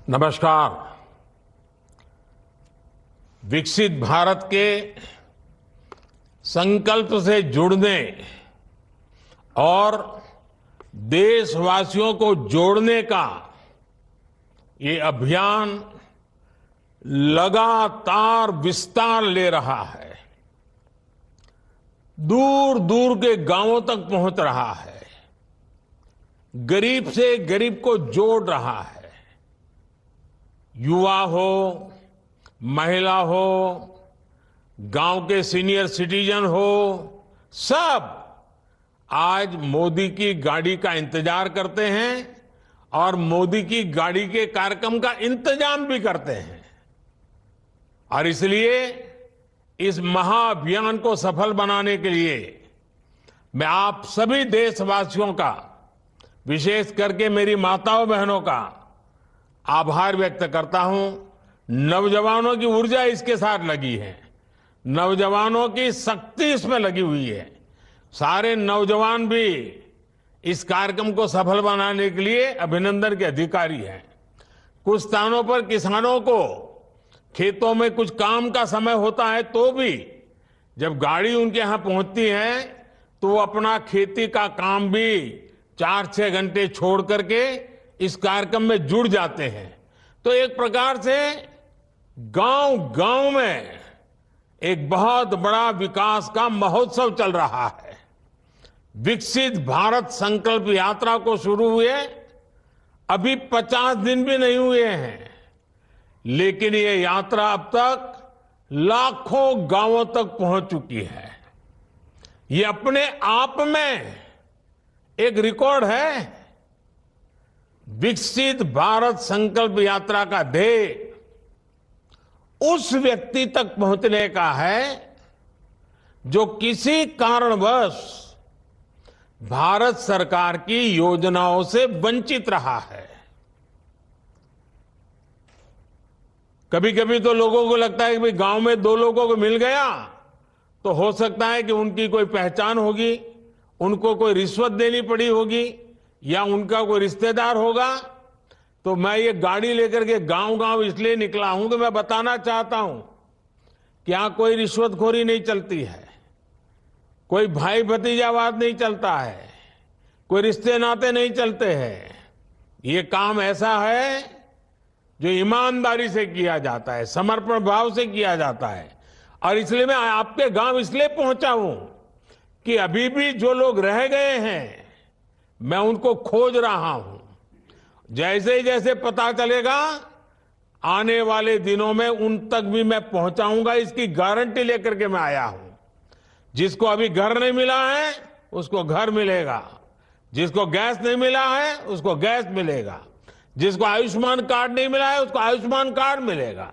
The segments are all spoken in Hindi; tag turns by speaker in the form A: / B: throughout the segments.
A: नमस्कार। विकसित भारत के संकल्प से जुड़ने और देशवासियों को जोड़ने का ये अभियान लगातार विस्तार ले रहा है, दूर दूर के गांवों तक पहुंच रहा है, गरीब से गरीब को जोड़ रहा है। युवा हो, महिला हो, गांव के सीनियर सिटीजन हो, सब आज मोदी की गाड़ी का इंतजार करते हैं और मोदी की गाड़ी के कार्यक्रम का इंतजाम भी करते हैं। और इसलिए इस महाअभियान को सफल बनाने के लिए मैं आप सभी देशवासियों का, विशेष करके मेरी माताओं बहनों का आभार व्यक्त करता हूं। नौजवानों की ऊर्जा इसके साथ लगी है, नौजवानों की शक्ति इसमें लगी हुई है। सारे नौजवान भी इस कार्यक्रम को सफल बनाने के लिए अभिनंदन के अधिकारी हैं। कुछ स्थानों पर किसानों को खेतों में कुछ काम का समय होता है, तो भी जब गाड़ी उनके यहां पहुंचती है तो वो अपना खेती का काम भी 4-6 घंटे छोड़ करके इस कार्यक्रम में जुड़ जाते हैं। तो एक प्रकार से गांव गांव में एक बहुत बड़ा विकास का महोत्सव चल रहा है। विकसित भारत संकल्प यात्रा को शुरू हुए अभी 50 दिन भी नहीं हुए हैं, लेकिन ये यात्रा अब तक लाखों गांवों तक पहुंच चुकी है। ये अपने आप में एक रिकॉर्ड है। विकसित भारत संकल्प यात्रा का ध्येय उस व्यक्ति तक पहुंचने का है जो किसी कारणवश भारत सरकार की योजनाओं से वंचित रहा है। कभी कभी तो लोगों को लगता है कि भाई गांव में 2 लोगों को मिल गया तो हो सकता है कि उनकी कोई पहचान होगी, उनको कोई रिश्वत देनी पड़ी होगी या उनका कोई रिश्तेदार होगा। तो मैं ये गाड़ी लेकर के गांव गांव इसलिए निकला हूं कि मैं बताना चाहता हूं कि यहां कोई रिश्वतखोरी नहीं चलती है, कोई भाई भतीजावाद नहीं चलता है, कोई रिश्ते नाते नहीं चलते हैं। ये काम ऐसा है जो ईमानदारी से किया जाता है, समर्पण भाव से किया जाता है। और इसलिए मैं आपके गांव इसलिए पहुंचा हूं कि अभी भी जो लोग रह गए हैं मैं उनको खोज रहा हूं। जैसे ही जैसे पता चलेगा आने वाले दिनों में उन तक भी मैं पहुंचाऊंगा, इसकी गारंटी लेकर के मैं आया हूं। जिसको अभी घर नहीं मिला है उसको घर मिलेगा, जिसको गैस नहीं मिला है उसको गैस मिलेगा, जिसको आयुष्मान कार्ड नहीं मिला है उसको आयुष्मान कार्ड मिलेगा।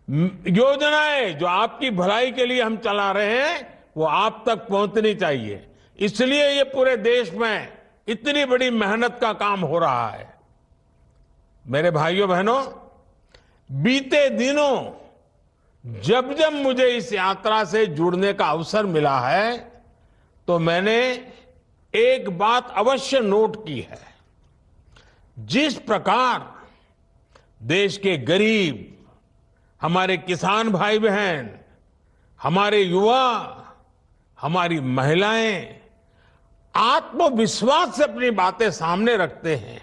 A: योजनाएं जो आपकी भलाई के लिए हम चला रहे हैं वो आप तक पहुंचनी चाहिए। इसलिए ये पूरे देश में इतनी बड़ी मेहनत का काम हो रहा है। मेरे भाइयों बहनों, बीते दिनों जब जब मुझे इस यात्रा से जुड़ने का अवसर मिला है तो मैंने एक बात अवश्य नोट की है। जिस प्रकार देश के गरीब, हमारे किसान भाई बहन, हमारे युवा, हमारी महिलाएं आत्मविश्वास से अपनी बातें सामने रखते हैं,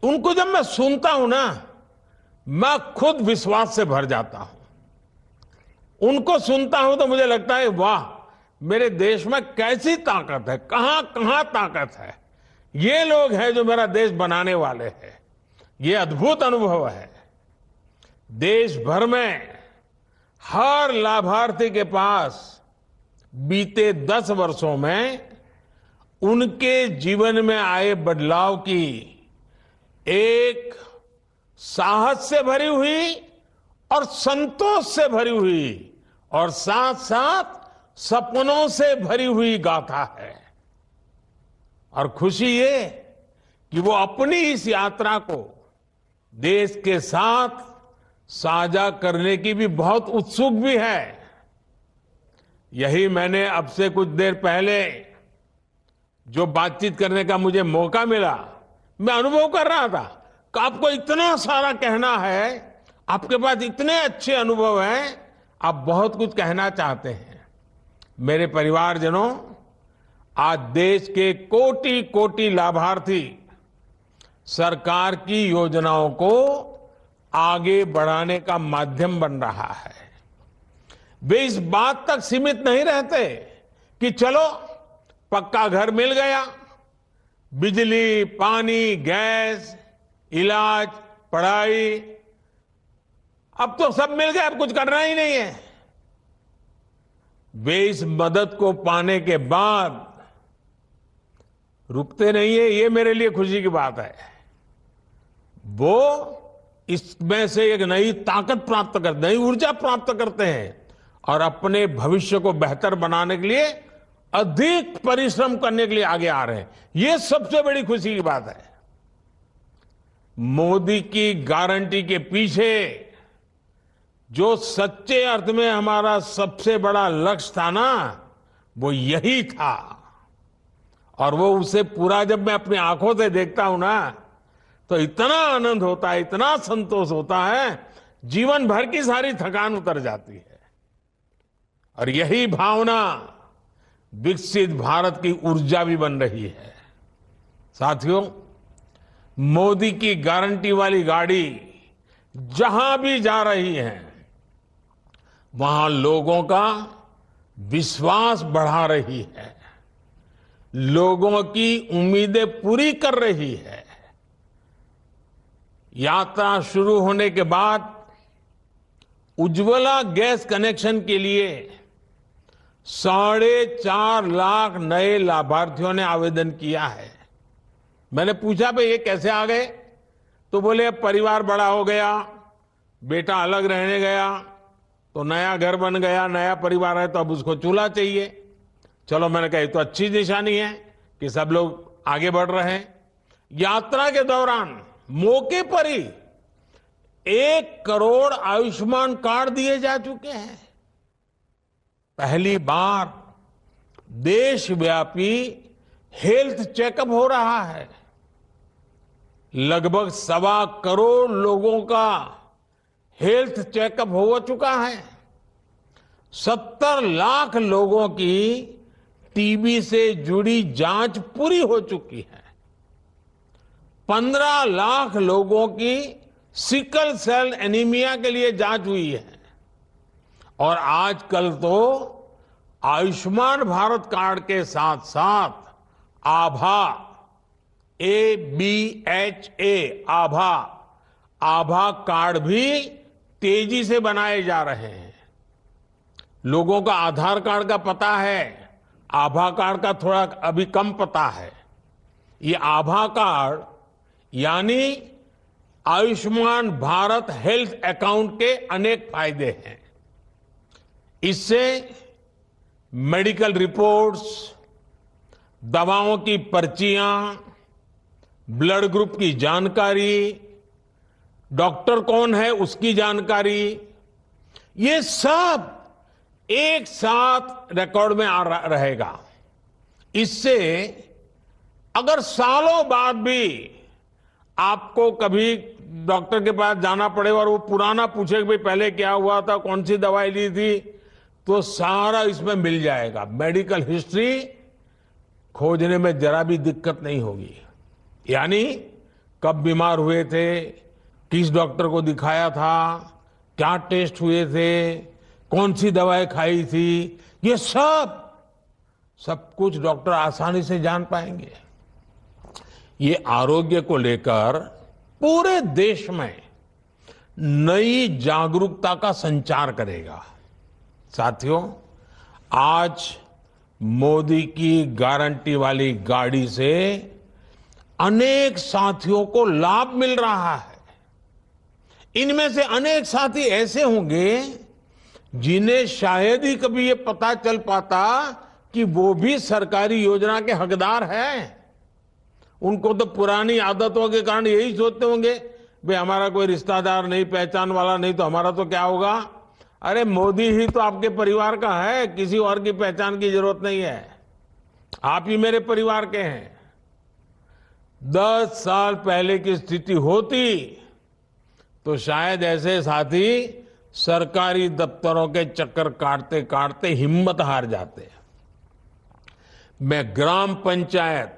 A: उनको जब मैं सुनता हूं ना, मैं खुद विश्वास से भर जाता हूं। उनको सुनता हूं तो मुझे लगता है वाह, मेरे देश में कैसी ताकत है, कहां कहां ताकत है। ये लोग हैं जो मेरा देश बनाने वाले हैं। ये अद्भुत अनुभव है। देश भर में हर लाभार्थी के पास बीते 10 वर्षों में उनके जीवन में आए बदलाव की एक साहस से भरी हुई और संतोष से भरी हुई और साथ साथ सपनों से भरी हुई गाथा है। और खुशी ये कि वो अपनी इस यात्रा को देश के साथ साझा करने की भी बहुत उत्सुक भी है। यही मैंने अब से कुछ देर पहले जो बातचीत करने का मुझे मौका मिला, मैं अनुभव कर रहा था आपको इतना सारा कहना है, आपके पास इतने अच्छे अनुभव हैं, आप बहुत कुछ कहना चाहते हैं। मेरे परिवारजनों, आज देश के कोटि कोटि लाभार्थी सरकार की योजनाओं को आगे बढ़ाने का माध्यम बन रहा है। वे इस बात तक सीमित नहीं रहते कि चलो पक्का घर मिल गया, बिजली, पानी, गैस, इलाज, पढ़ाई, अब तो सब मिल गया, अब कुछ करना ही नहीं है। वे इस मदद को पाने के बाद रुकते नहीं है, ये मेरे लिए खुशी की बात है। वो इसमें से एक नई ताकत प्राप्त करते, नई ऊर्जा प्राप्त करते हैं और अपने भविष्य को बेहतर बनाने के लिए अधिक परिश्रम करने के लिए आगे आ रहे हैं। ये सबसे बड़ी खुशी की बात है। मोदी की गारंटी के पीछे जो सच्चे अर्थ में हमारा सबसे बड़ा लक्ष्य था ना, वो यही था। और वो उसे पूरा जब मैं अपनी आंखों से देखता हूं ना, तो इतना आनंद होता है, इतना संतोष होता है, जीवन भर की सारी थकान उतर जाती है। और यही भावना विकसित भारत की ऊर्जा भी बन रही है। साथियों, मोदी की गारंटी वाली गाड़ी जहां भी जा रही है, वहां लोगों का विश्वास बढ़ा रही है, लोगों की उम्मीदें पूरी कर रही है। यात्रा शुरू होने के बाद उज्ज्वला गैस कनेक्शन के लिए 4.5 लाख नए लाभार्थियों ने आवेदन किया है। मैंने पूछा भाई ये कैसे आ गए, तो बोले अब परिवार बड़ा हो गया, बेटा अलग रहने गया, तो नया घर बन गया, नया परिवार है, तो अब उसको चूल्हा चाहिए। चलो, मैंने कहा ये तो अच्छी निशानी है कि सब लोग आगे बढ़ रहे हैं। यात्रा के दौरान मौके पर ही 1 करोड़ आयुष्मान कार्ड दिए जा चुके हैं। पहली बार देशव्यापी हेल्थ चेकअप हो रहा है। लगभग 1.25 करोड़ लोगों का हेल्थ चेकअप हो चुका है। 70 लाख लोगों की टीबी से जुड़ी जांच पूरी हो चुकी है। 15 लाख लोगों की सिकल सेल एनीमिया के लिए जांच हुई है। और आजकल तो आयुष्मान भारत कार्ड के साथ साथ आभा, आभा कार्ड भी तेजी से बनाए जा रहे हैं। लोगों का आधार कार्ड का पता है, आभा कार्ड का थोड़ा अभी कम पता है। ये आभा कार्ड यानी आयुष्मान भारत हेल्थ अकाउंट के अनेक फायदे हैं। इससे मेडिकल रिपोर्ट्स, दवाओं की पर्चियां, ब्लड ग्रुप की जानकारी, डॉक्टर कौन है उसकी जानकारी, ये सब एक साथ रिकॉर्ड में रहेगा। इससे अगर सालों बाद भी आपको कभी डॉक्टर के पास जाना पड़े और वो पुराना पूछे कि भाई पहले क्या हुआ था, कौन सी दवाई ली थी, तो सारा इसमें मिल जाएगा। मेडिकल हिस्ट्री खोजने में जरा भी दिक्कत नहीं होगी। यानी कब बीमार हुए थे, किस डॉक्टर को दिखाया था, क्या टेस्ट हुए थे, कौन सी दवाई खाई थी, ये सब कुछ डॉक्टर आसानी से जान पाएंगे। ये आरोग्य को लेकर पूरे देश में नई जागरूकता का संचार करेगा। साथियों, आज मोदी की गारंटी वाली गाड़ी से अनेक साथियों को लाभ मिल रहा है। इनमें से अनेक साथी ऐसे होंगे जिन्हें शायद ही कभी ये पता चल पाता कि वो भी सरकारी योजना के हकदार हैं। उनको तो पुरानी आदतों के कारण यही सोचते होंगे भाई हमारा कोई रिश्तेदार नहीं, पहचान वाला नहीं, तो हमारा तो क्या होगा। अरे मोदी ही तो आपके परिवार का है, किसी और की पहचान की जरूरत नहीं है, आप ही मेरे परिवार के हैं। 10 साल पहले की स्थिति होती तो शायद ऐसे साथी सरकारी दफ्तरों के चक्कर काटते काटते हिम्मत हार जाते। मैं ग्राम पंचायत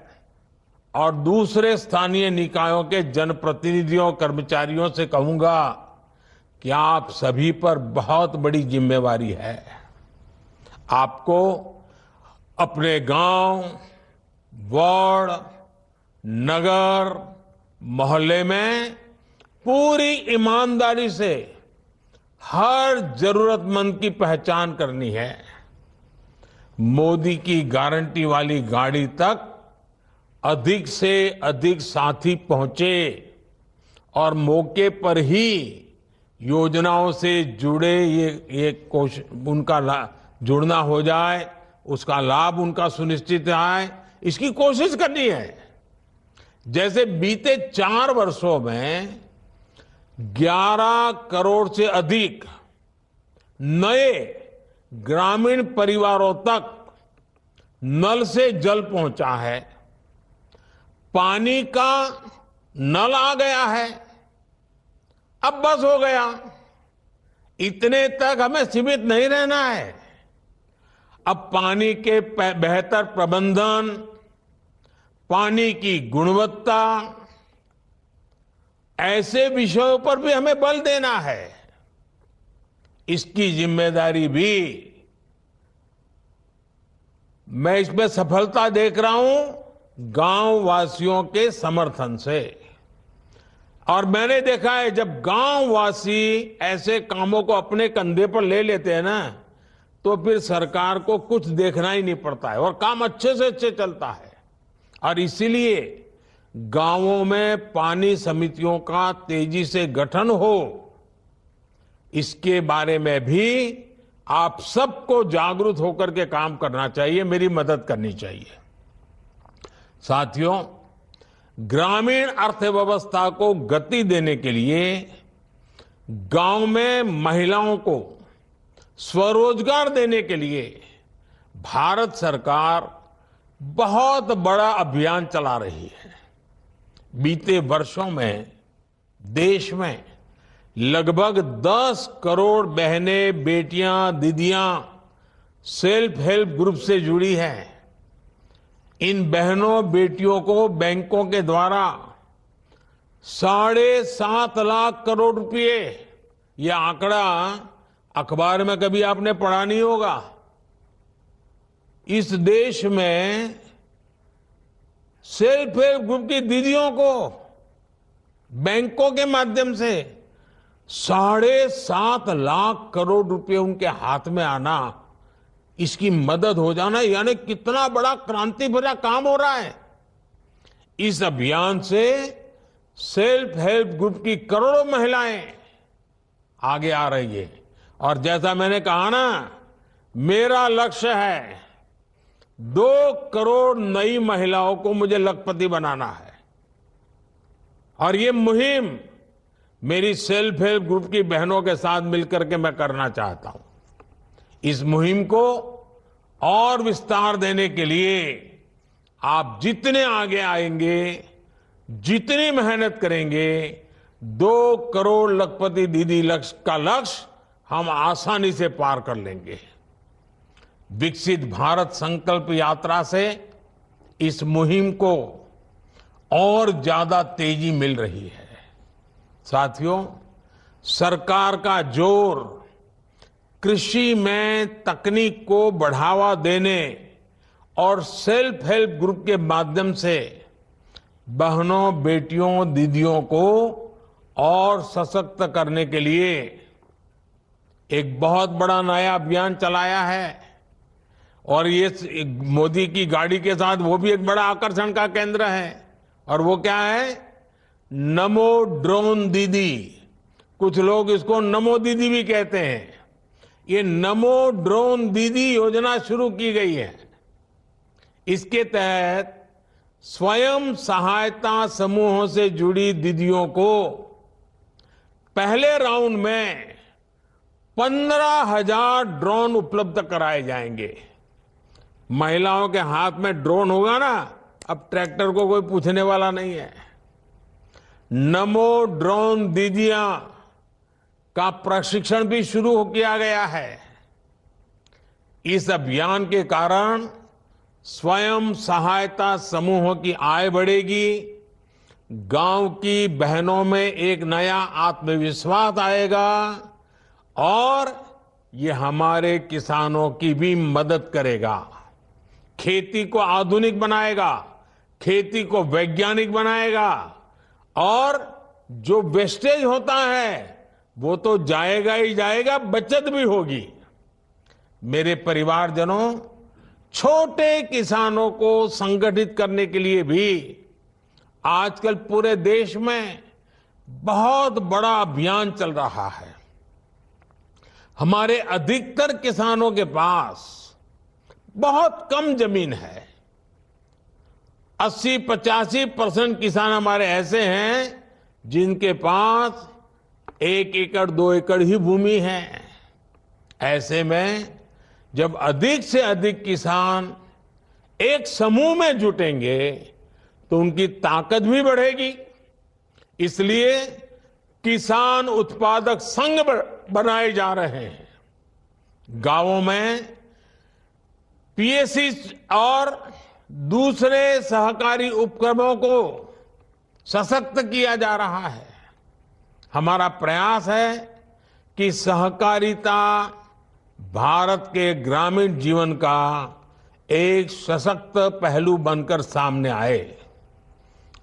A: और दूसरे स्थानीय निकायों के जनप्रतिनिधियों कर्मचारियों से कहूंगा कि आप सभी पर बहुत बड़ी जिम्मेवारी है। आपको अपने गांव, वार्ड, नगर, मोहल्ले में पूरी ईमानदारी से हर जरूरतमंद की पहचान करनी है। मोदी की गारंटी वाली गाड़ी तक अधिक से अधिक साथी पहुंचे और मौके पर ही योजनाओं से जुड़े ये कोशिश उनका जुड़ना हो जाए, उसका लाभ उनका सुनिश्चित आए, इसकी कोशिश करनी है। जैसे बीते 4 वर्षों में 11 करोड़ से अधिक नए ग्रामीण परिवारों तक नल से जल पहुंचा है, पानी का नल आ गया है। अब बस हो गया, इतने तक हमें सीमित नहीं रहना है। अब पानी के बेहतर प्रबंधन, पानी की गुणवत्ता, ऐसे विषयों पर भी हमें बल देना है। इसकी जिम्मेदारी भी मैं इसमें सफलता देख रहा हूं गांव वासियों के समर्थन से। और मैंने देखा है जब गांव वासी ऐसे कामों को अपने कंधे पर ले लेते हैं ना, तो फिर सरकार को कुछ देखना ही नहीं पड़ता है और काम अच्छे से अच्छे चलता है। और इसीलिए गांवों में पानी समितियों का तेजी से गठन हो, इसके बारे में भी आप सबको जागरूक होकर के काम करना चाहिए, मेरी मदद करनी चाहिए। साथियों, ग्रामीण अर्थव्यवस्था को गति देने के लिए गांव में महिलाओं को स्वरोजगार देने के लिए भारत सरकार बहुत बड़ा अभियान चला रही है। बीते वर्षों में देश में लगभग 10 करोड़ बहनें, बेटियां, दीदियां सेल्फ हेल्प ग्रुप से जुड़ी हैं। इन बहनों बेटियों को बैंकों के द्वारा 7.5 लाख करोड़ रुपए, यह आंकड़ा अखबार में कभी आपने पढ़ा नहीं होगा। इस देश में सेल्फ हेल्प ग्रुप की दीदियों को बैंकों के माध्यम से 7.5 लाख करोड़ रुपए उनके हाथ में आना, इसकी मदद हो जाना, यानी कितना बड़ा क्रांति भरा काम हो रहा है। इस अभियान से सेल्फ हेल्प ग्रुप की करोड़ों महिलाएं आगे आ रही है। और जैसा मैंने कहा ना, मेरा लक्ष्य है 2 करोड़ नई महिलाओं को मुझे लखपति बनाना है। और ये मुहिम मेरी सेल्फ हेल्प ग्रुप की बहनों के साथ मिलकर के मैं करना चाहता हूं। इस मुहिम को और विस्तार देने के लिए आप जितने आगे आएंगे, जितनी मेहनत करेंगे, 2 करोड़ लखपति दीदी का लक्ष्य हम आसानी से पार कर लेंगे। विकसित भारत संकल्प यात्रा से इस मुहिम को और ज्यादा तेजी मिल रही है। साथियों, सरकार का जोर कृषि में तकनीक को बढ़ावा देने और सेल्फ हेल्प ग्रुप के माध्यम से बहनों, बेटियों, दीदियों को और सशक्त करने के लिए एक बहुत बड़ा नया अभियान चलाया है। और ये मोदी की गाड़ी के साथ वो भी एक बड़ा आकर्षण का केंद्र है। और वो क्या है? नमो ड्रोन दीदी। कुछ लोग इसको नमो दीदी भी कहते हैं। ये नमो ड्रोन दीदी योजना शुरू की गई है। इसके तहत स्वयं सहायता समूहों से जुड़ी दीदियों को पहले राउंड में 15,000 ड्रोन उपलब्ध कराए जाएंगे। महिलाओं के हाथ में ड्रोन होगा ना, अब ट्रैक्टर को कोई पूछने वाला नहीं है। नमो ड्रोन दीदियां का प्रशिक्षण भी शुरू किया गया है। इस अभियान के कारण स्वयं सहायता समूहों की आय बढ़ेगी, गांव की बहनों में एक नया आत्मविश्वास आएगा और ये हमारे किसानों की भी मदद करेगा। खेती को आधुनिक बनाएगा, खेती को वैज्ञानिक बनाएगा और जो वेस्टेज होता है वो तो जाएगा ही जाएगा, बचत भी होगी। मेरे परिवारजनों, छोटे किसानों को संगठित करने के लिए भी आजकल पूरे देश में बहुत बड़ा अभियान चल रहा है। हमारे अधिकतर किसानों के पास बहुत कम जमीन है। 80-85% किसान हमारे ऐसे हैं जिनके पास 1 एकड़ 2 एकड़ ही भूमि है। ऐसे में जब अधिक से अधिक किसान एक समूह में जुटेंगे तो उनकी ताकत भी बढ़ेगी। इसलिए किसान उत्पादक संघ बनाए जा रहे हैं। गांवों में पीएसी और दूसरे सहकारी उपक्रमों को सशक्त किया जा रहा है। हमारा प्रयास है कि सहकारिता भारत के ग्रामीण जीवन का एक सशक्त पहलू बनकर सामने आए।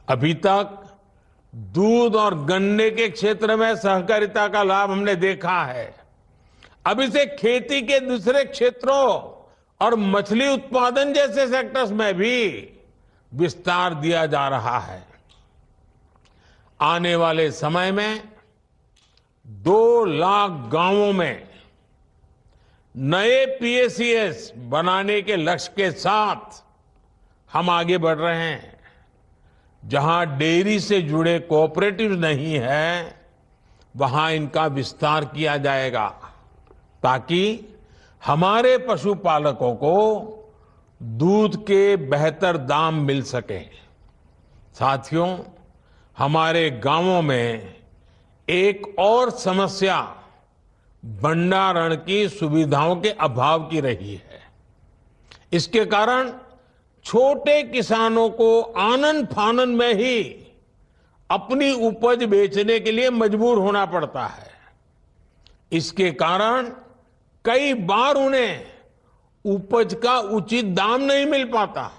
A: अभी तक दूध और गन्ने के क्षेत्र में सहकारिता का लाभ हमने देखा है। अब इसे खेती के दूसरे क्षेत्रों और मछली उत्पादन जैसे सेक्टर्स में भी विस्तार दिया जा रहा है। आने वाले समय में 2 लाख गांवों में नए पीएसीएस बनाने के लक्ष्य के साथ हम आगे बढ़ रहे हैं। जहां डेयरी से जुड़े कोऑपरेटिव नहीं है, वहां इनका विस्तार किया जाएगा ताकि हमारे पशुपालकों को दूध के बेहतर दाम मिल सके। साथियों, हमारे गांवों में एक और समस्या भंडारण की सुविधाओं के अभाव की रही है। इसके कारण छोटे किसानों को आनन फानन में ही अपनी उपज बेचने के लिए मजबूर होना पड़ता है। इसके कारण कई बार उन्हें उपज का उचित दाम नहीं मिल पाता।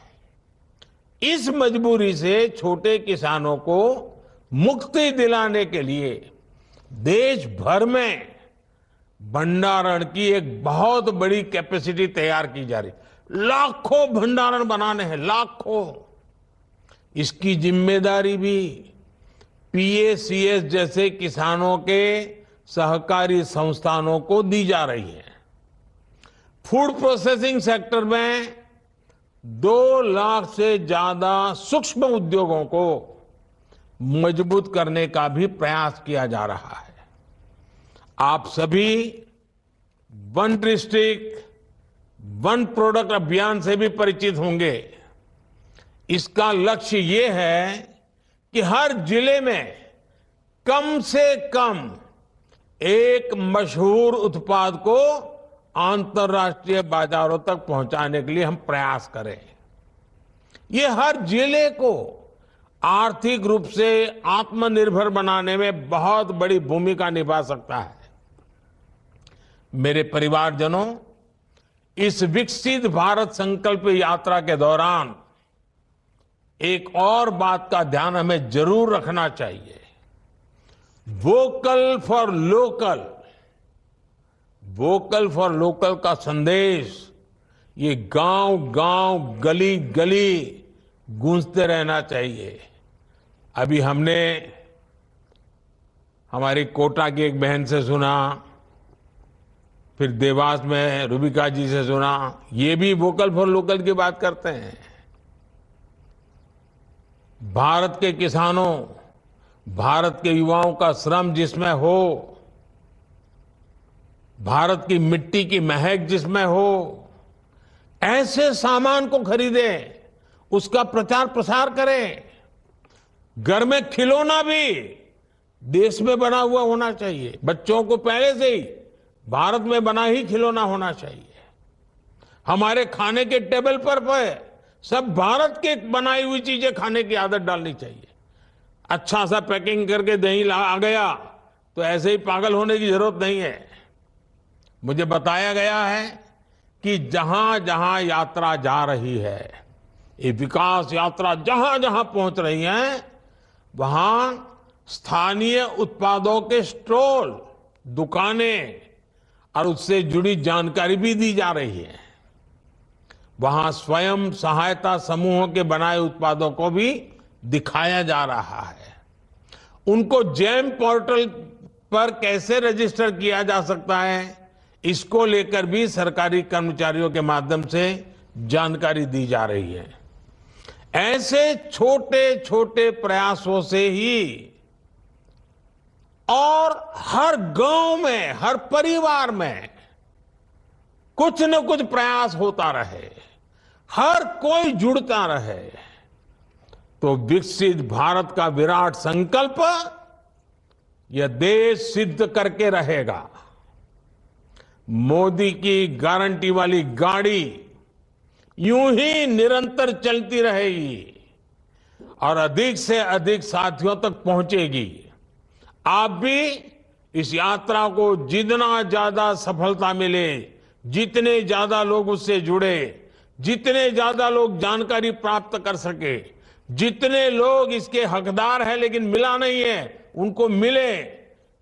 A: इस मजबूरी से छोटे किसानों को मुक्ति दिलाने के लिए देश भर में भंडारण की एक बहुत बड़ी कैपेसिटी तैयार की जा रही। लाखों भंडारण बनाने हैं, लाखों। इसकी जिम्मेदारी भी पीएसीएस जैसे किसानों के सहकारी संस्थानों को दी जा रही है। फूड प्रोसेसिंग सेक्टर में 2 लाख से ज्यादा सूक्ष्म उद्योगों को मजबूत करने का भी प्रयास किया जा रहा है। आप सभी वन डिस्ट्रिक्ट वन प्रोडक्ट अभियान से भी परिचित होंगे। इसका लक्ष्य ये है कि हर जिले में कम से कम एक मशहूर उत्पाद को अंतर्राष्ट्रीय बाजारों तक पहुंचाने के लिए हम प्रयास करें। ये हर जिले को आर्थिक रूप से आत्मनिर्भर बनाने में बहुत बड़ी भूमिका निभा सकता है। मेरे परिवारजनों, इस विकसित भारत संकल्प यात्रा के दौरान एक और बात का ध्यान हमें जरूर रखना चाहिए। Vocal for local, vocal for local का संदेश ये गांव गांव गली गली गूंजते रहना चाहिए। अभी हमने हमारी कोटा की एक बहन से सुना, फिर देवास में रूबिका जी से सुना, ये भी वोकल फॉर लोकल की बात करते हैं। भारत के किसानों, भारत के युवाओं का श्रम जिसमें हो, भारत की मिट्टी की महक जिसमें हो, ऐसे सामान को खरीदें, उसका प्रचार प्रसार करें। घर में खिलौना भी देश में बना हुआ होना चाहिए। बच्चों को पहले से ही भारत में बना ही खिलौना होना चाहिए। हमारे खाने के टेबल पर सब भारत के बनाई हुई चीजें खाने की आदत डालनी चाहिए। अच्छा सा पैकिंग करके दही आ गया तो ऐसे ही पागल होने की जरूरत नहीं है। मुझे बताया गया है कि जहां जहां यात्रा जा रही है, ये विकास यात्रा जहां जहां पहुंच रही है, वहां स्थानीय उत्पादों के स्टॉल, दुकानें और उससे जुड़ी जानकारी भी दी जा रही है। वहां स्वयं सहायता समूहों के बनाए उत्पादों को भी दिखाया जा रहा है। उनको जेम पोर्टल पर कैसे रजिस्टर किया जा सकता है, इसको लेकर भी सरकारी कर्मचारियों के माध्यम से जानकारी दी जा रही है। ऐसे छोटे छोटे प्रयासों से ही और हर गांव में, हर परिवार में कुछ न कुछ प्रयास होता रहे, हर कोई जुड़ता रहे, तो विकसित भारत का विराट संकल्प यह देश सिद्ध करके रहेगा। मोदी की गारंटी वाली गाड़ी यूं ही निरंतर चलती रहेगी और अधिक से अधिक साथियों तक पहुंचेगी। आप भी इस यात्रा को जितना ज्यादा सफलता मिले, जितने ज्यादा लोग उससे जुड़े, जितने ज्यादा लोग जानकारी प्राप्त कर सके, जितने लोग इसके हकदार हैं लेकिन मिला नहीं है, उनको मिले,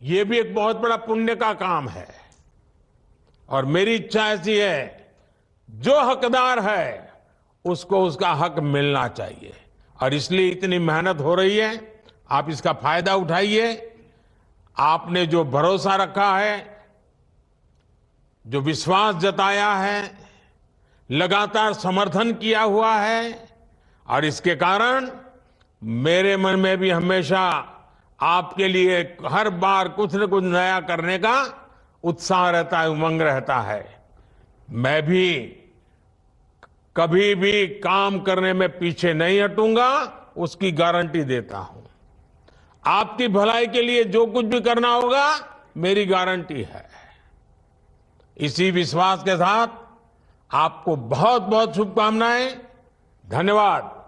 A: ये भी एक बहुत बड़ा पुण्य का काम है। और मेरी इच्छा ऐसी है, जो हकदार है उसको उसका हक मिलना चाहिए और इसलिए इतनी मेहनत हो रही है। आप इसका फायदा उठाइए। आपने जो भरोसा रखा है, जो विश्वास जताया है, लगातार समर्थन किया हुआ है, और इसके कारण मेरे मन में भी हमेशा आपके लिए हर बार कुछ न कुछ नया करने का उत्साह रहता है, उमंग रहता है। मैं भी कभी भी काम करने में पीछे नहीं हटूंगा, उसकी गारंटी देता हूं। आपकी भलाई के लिए जो कुछ भी करना होगा, मेरी गारंटी है। इसी विश्वास के साथ आपको बहुत बहुत शुभकामनाएं। धन्यवाद।